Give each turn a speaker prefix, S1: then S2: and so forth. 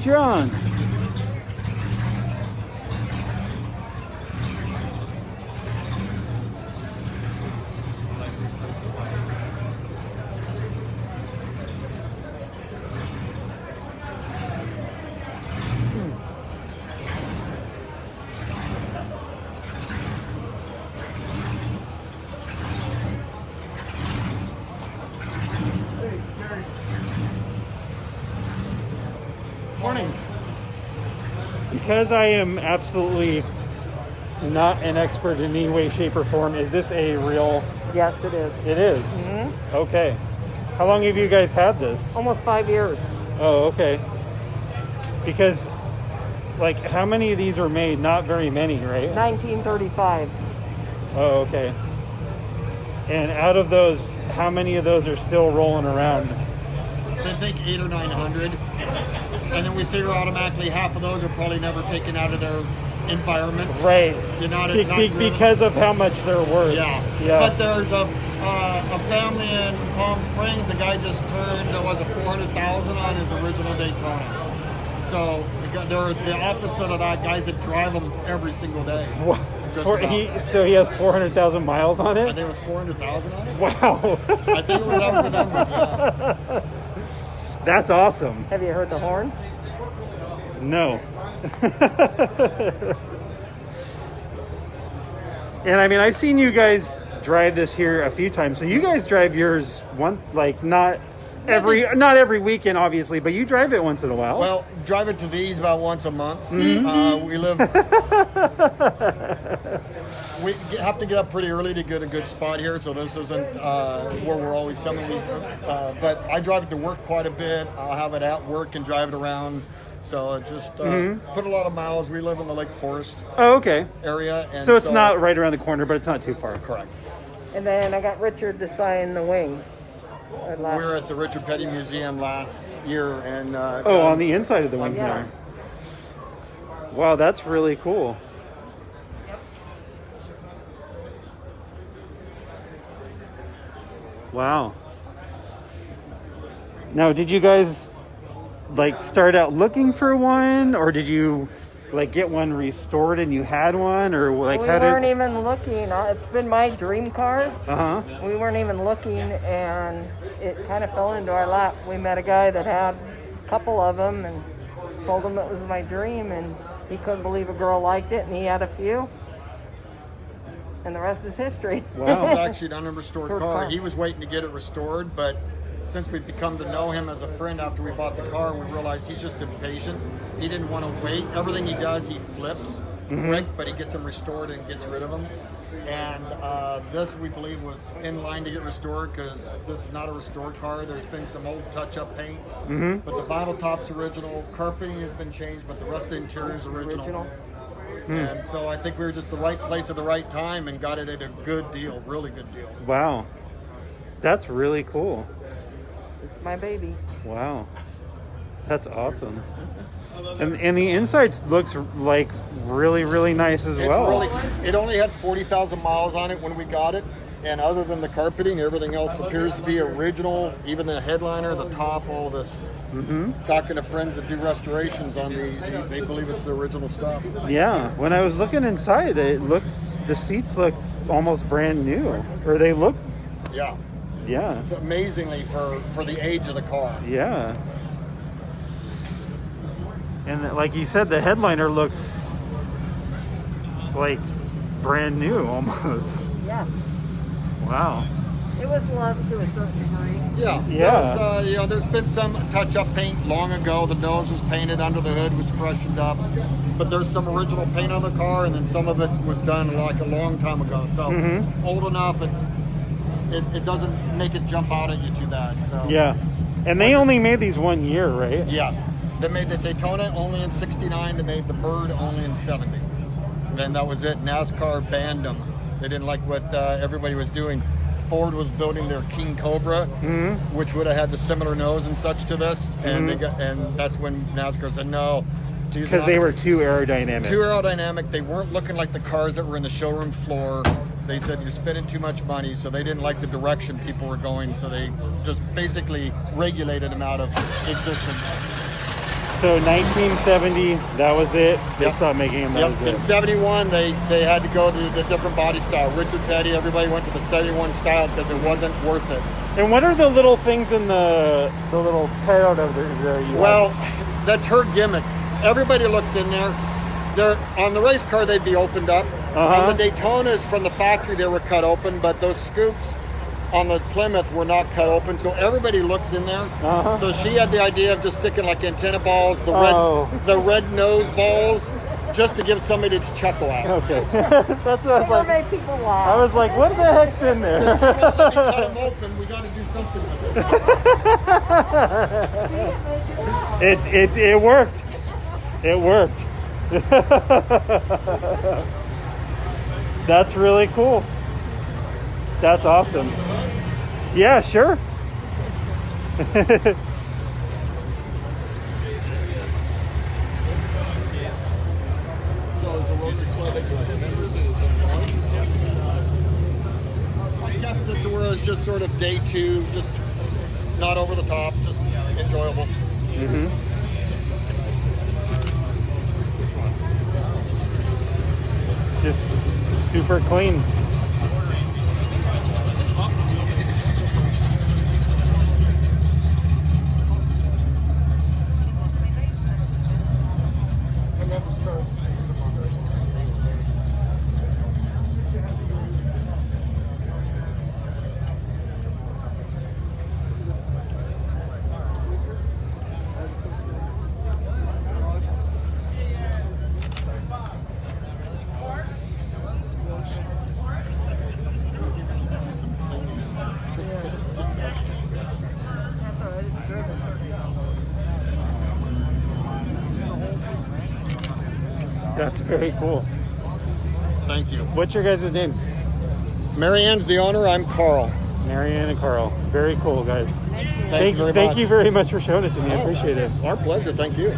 S1: John. Morning. Because I am absolutely not an expert in any way, shape, or form, is this a real...
S2: Yes, it is.
S1: It is?
S2: Mm-hmm.
S1: Okay. How long have you guys had this?
S2: Almost 5 years.
S1: Oh, okay. Because, like, how many of these were made? Not very many, right?
S2: 1935.
S1: Oh, okay. And out of those, how many of those are still rolling around?
S3: I think 800 or 900. And then we figure automatically half of those are probably never taken out of their environments.
S1: Right.
S3: You're not,
S1: because of how much they're worth.
S3: Yeah. But there's a family in Palm Springs. A guy just turned, $400,000 on his original Daytona. So they're the opposite of that. Guys that drive them every single day.
S1: Wow. So he has 400,000 miles on it?
S3: I think it was 400,000 on it.
S1: Wow.
S3: I think that was the number. Yeah.
S1: That's awesome.
S2: Have you heard the horn?
S1: No. And I mean, I've seen you guys drive this here a few times. So you guys drive yours not every weekend, obviously, but you drive it once in a while.
S3: Well, drive it to these about once a month.
S1: Mm-hmm.
S3: We live. We have to get up pretty early to get a good spot here, so this isn't where we're always coming. But I drive it to work quite a bit. I'll have it at work and drive it around. So it just put a lot of miles. We live in the Lake Forest area. And
S1: so it's not right around the corner, but it's not too far.
S3: Correct.
S2: And then I got Richard to sign the wing.
S3: We were at the Richard Petty Museum last year. And
S1: on the inside of the wings there. Wow, that's really cool. Wow. Now, did you guys start out looking for one, or did you get one restored and you had one, or
S2: we weren't even looking. It's been my dream car. We weren't even looking, and it kind of fell into our lap. We met a guy that had a couple of them and told him it was my dream, and he couldn't believe a girl liked it, and he had a few. And the rest is history.
S3: Wow. This is actually an unrestored car. He was waiting to get it restored, but since we've become to know him as a friend after we bought the car, we realized he's just impatient. He didn't want to wait. Everything he does, he flips quick, but he gets them restored and gets rid of them. And this, we believe, was in line to get restored because this is not a restored car. There's been some old touch-up paint, but the vinyl top's original. Carpeting has been changed, but the rest of the interior is original. And so I think we were just the right place at the right time and got it at a good deal, really good deal.
S1: Wow. That's really cool.
S2: It's my baby.
S1: Wow. That's awesome. And the inside looks like really, really nice as well.
S3: It only had 40,000 miles on it when we got it. And other than the carpeting, everything else appears to be original. Even the headliner, the top, all this. Talking to friends that do restorations on these, they believe it's the original stuff.
S1: Yeah, when I was looking inside, the seats look almost brand new, or they look.
S3: Yeah. It's amazingly for the age of the car.
S1: Yeah. And like you said, the headliner looks like brand new almost.
S2: Yeah.
S1: Wow.
S2: It was loved to a certain degree.
S1: Yeah.
S3: There's been some touch-up paint long ago. The nose was painted, under the hood was freshened up. But there's some original paint on the car, and then some of it was done a long time ago. So old enough, it doesn't make it jump out at you too bad. So.
S1: Yeah. And they only made these 1 year, right?
S3: Yes. They made the Daytona only in '69. They made the Bird only in '70. Then that was it. NASCAR banned them. They didn't like what everybody was doing. Ford was building their King Cobra, which would have had the similar nose and such to this, and that's when NASCAR said no.
S1: Because they were too aerodynamic.
S3: They weren't looking like the cars that were in the showroom floor. They said you're spending too much money, so they didn't like the direction people were going, so they just basically regulated them out of existence.
S1: So 1970, that was it. They
S3: Yep.
S1: stopped making them. That
S3: Yep.
S1: was
S3: In
S1: it.
S3: 71, they had to go to the different body style. Richard Petty, everybody went to the 71 style because it wasn't worth it.
S1: And what are the little things in the little cutout of the
S3: Well, that's her gimmick. Everybody looks in there. They're on the race car, they'd be opened up. On the Daytonas from the factory, they were cut open, but those scoops on the Plymouth were not cut open, so everybody looks in there. So she had the idea of just sticking like antenna balls, the red nose balls, just to give somebody to chuckle at.
S1: Okay, that's what I was
S2: It'll
S1: like.
S2: make people laugh.
S1: I was like, what the heck's in there?
S3: Let me cut them open. We got to do something with it.
S1: It worked. It worked. That's really cool. That's awesome. Yeah, sure.
S3: I kept it to where it was just sort of day two, just not over the top, just enjoyable.
S1: Just super clean. That's very cool.
S3: Thank you.
S1: What's your guys' name?
S3: Marianne's the owner. I'm Carl.
S1: Marianne and Carl. Very cool, guys.
S3: Thank you very much.
S1: Thank you very much for showing it to me. I appreciate it.
S3: Our pleasure. Thank you.